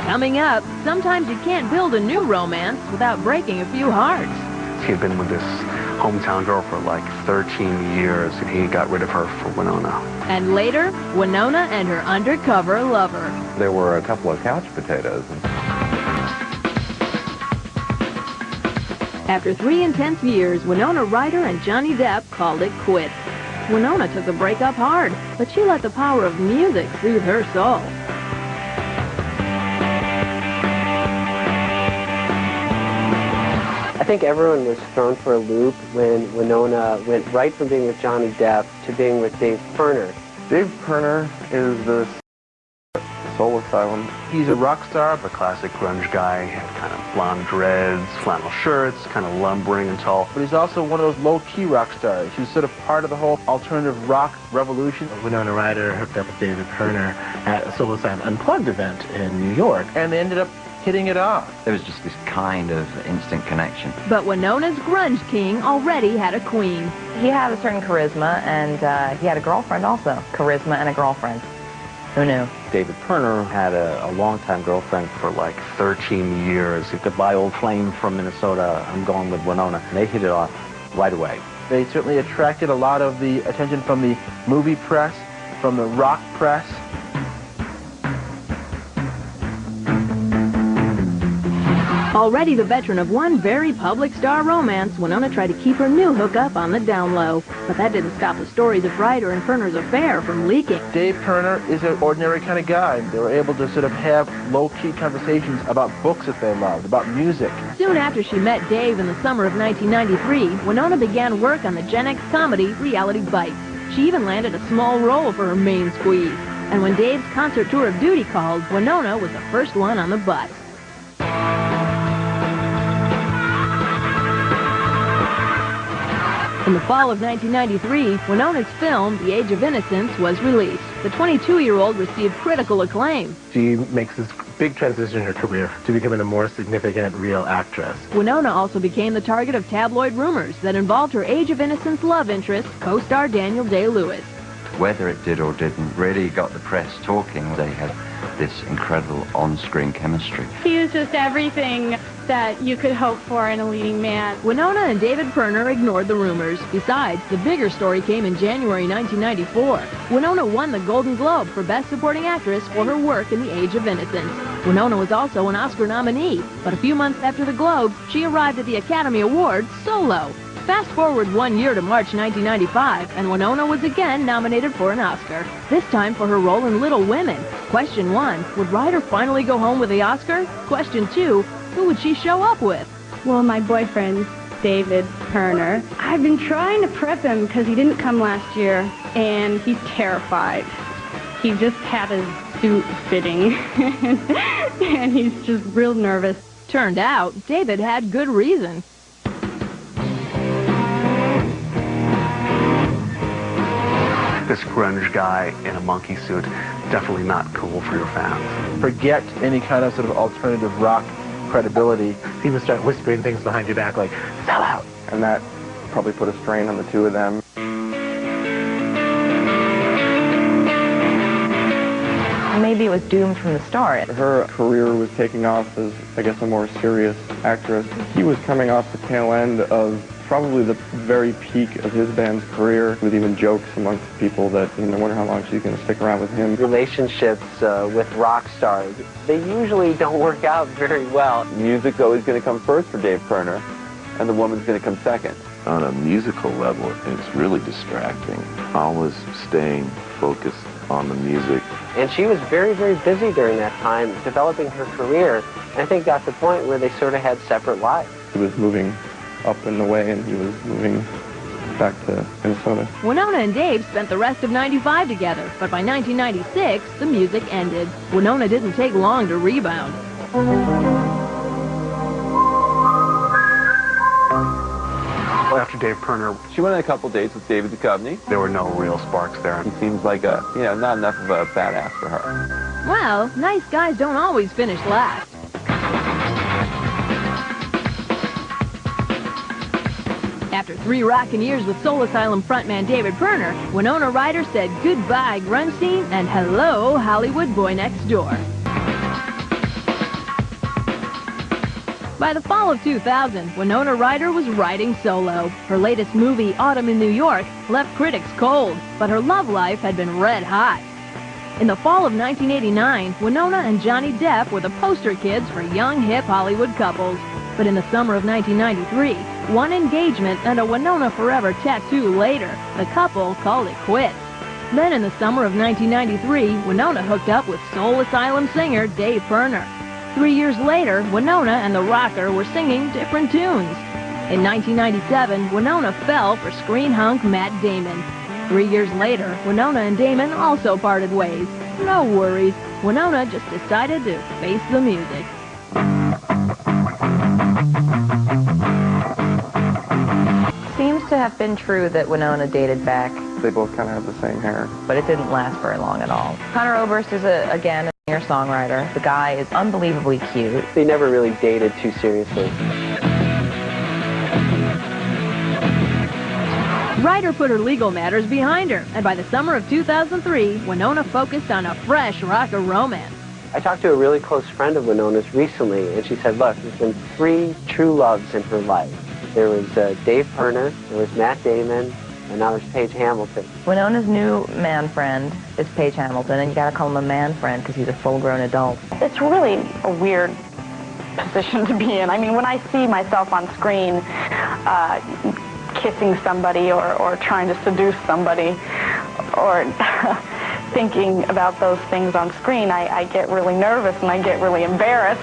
Coming up, sometimes you can't build a new romance without breaking a few hearts. He had been with this hometown girl for like 13 years, and he got rid of her for Winona. And later, Winona and her undercover lover. There were a couple of couch potatoes. After 3 intense years, Winona Ryder and Johnny Depp called it quits. Winona took the breakup hard, but she let the power of music soothe her soul. I think everyone was thrown for a loop when Winona went right from being with Johnny Depp to being with Dave Pirner. Dave Pirner is the Soul Asylum. He's a rock star, a classic grunge guy. He had kind of blonde dreads, flannel shirts, kind of lumbering and tall. But he's also one of those low-key rock stars. He was sort of part of the whole alternative rock revolution. Winona Ryder hooked up with David Pirner at a Soul Asylum Unplugged event in New York. And they ended up hitting it off. There was just this kind of instant connection. But Winona's grunge king already had a queen. He had a certain charisma, and he had a girlfriend also. Charisma and a girlfriend. Who knew? David Pirner had a longtime girlfriend For like 13 years. Goodbye, old flame from Minnesota. I'm going with Winona. They hit it off right away. They certainly attracted a lot of the attention from the movie press, from the rock press. Already the veteran of one very public star romance, Winona tried to keep her new hookup on the down low. But that didn't stop the stories of Ryder and Pirner's affair from leaking. Dave Pirner is an ordinary kind of guy. They were able to sort of have low-key conversations about books that they loved, about music. Soon after she met Dave in the summer of 1993, Winona began work on the Gen X comedy Reality Bites. She even landed a small role for her main squeeze. And when Dave's concert tour of duty called, Winona was the first one on the bus. In the fall of 1993, Winona's film, The Age of Innocence, was released. The 22-year-old received critical acclaim. She makes this big transition in her career to becoming a more significant real actress. Winona also became the target of tabloid rumors that involved her Age of Innocence love interest, co-star Daniel Day-Lewis. Whether it did or didn't really got the press talking. They had this incredible on-screen chemistry. He was just everything that you could hope for in a leading man. Winona and David Pirner ignored the rumors. Besides, the bigger story came in January 1994. Winona won the Golden Globe for Best Supporting Actress for her work in The Age of Innocence. Winona was also an Oscar nominee, but a few months after the Globes, she arrived at the Academy Awards solo. Fast forward 1 year to March 1995, and Winona was again nominated for an Oscar, this time for her role in Little Women. Question 1, would Ryder finally go home with the Oscar? Question 2, who would she show up with? Well, my boyfriend, David Pirner. I've been trying to prep him because he didn't come last year, and he's terrified. He just had his suit fitting, and he's just real nervous. Turned out, David had good reason. This grunge guy in a monkey suit, definitely not cool for your fans. Forget any kind of sort of alternative rock credibility. People start whispering things behind your back like, sell out. And that probably put a strain on the two of them. Maybe it was doomed from the start. Her career was taking off as, I guess, a more serious actress. He was coming off the tail end of probably the very peak of his band's career, with even jokes amongst people that, I wonder how long she's going to stick around with him. Relationships with rock stars, they usually don't work out very well. Music's always going to come first for Dave Pirner, and the woman's going to come second. On a musical level, it's really distracting. Always staying focused on the music. And she was very, very busy during that time developing her career. And I think got to the point where they sort of had separate lives. He was moving up and away, and he was moving back to Minnesota. Winona and Dave spent the rest of '95 together, but by 1996, the music ended. Winona didn't take long to rebound. Well, after Dave Pirner, She went on a couple dates with David Duchovny. there were no real sparks there. He seems like not enough of a badass for her. Well, nice guys don't always finish last. After 3 rockin' years with Soul Asylum frontman David Pirner, Winona Ryder said goodbye grunge scene and hello Hollywood boy next door. By the fall of 2000, Winona Ryder was riding solo. Her latest movie, Autumn in New York, left critics cold, but her love life had been red hot. In the fall of 1989, Winona and Johnny Depp were the poster kids for young, hip Hollywood couples. But in the summer of 1993, one engagement and a Winona Forever tattoo later, the couple called it quits. Then in the summer of 1993, Winona hooked up with Soul Asylum singer Dave Pirner. 3 years later, Winona and the rocker were singing different tunes. In 1997, Winona fell for screen hunk Matt Damon. 3 years later, Winona and Damon also parted ways. No worries, Winona just decided to face the music. Seems to have been true that Winona dated Beck. They both kind of have the same hair. But it didn't last very long at all. Conor Oberst is, again, a singer-songwriter. The guy is unbelievably cute. They never really dated too seriously. Ryder put her legal matters behind her, and by the summer of 2003, Winona focused on a fresh rocker romance. I talked to a really close friend of Winona's recently, and she said, look, there's been 3 true loves in her life. There was Dave Pirner, there was Matt Damon, and now there's Paige Hamilton. Winona's new man friend is Paige Hamilton, and you gotta call him a man friend because he's a full-grown adult. It's really a weird position to be in. I mean, when I see myself on screen kissing somebody or trying to seduce somebody or thinking about those things on screen, I get really nervous and I get really embarrassed.